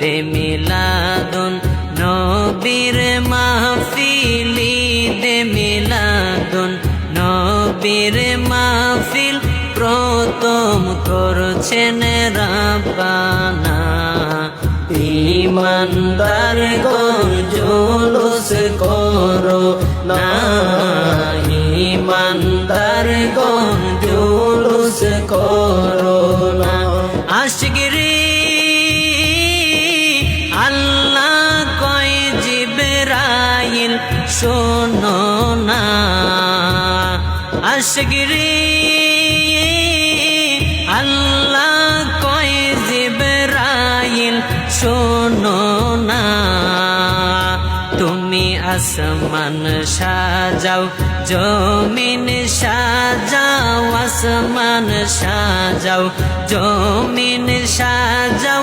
ঈদে মিলাদুন নবীর মাহফিল ঈদে মিলাদুন নবীর মাহফিল প্রথম করছেন রাব্বানা ঈমানদার গণ জুলুস করো না ঈমানদার গণ জুলুস করো না আশিকরে আল্লাহ কয় জিবরাইল শোনো না আশিকরে আল্লাহ কয় জিবরাইল শোনো না তুমি আসমান সাজাও জমিন সাজাও আসমান সাজাও জমিন সাজাও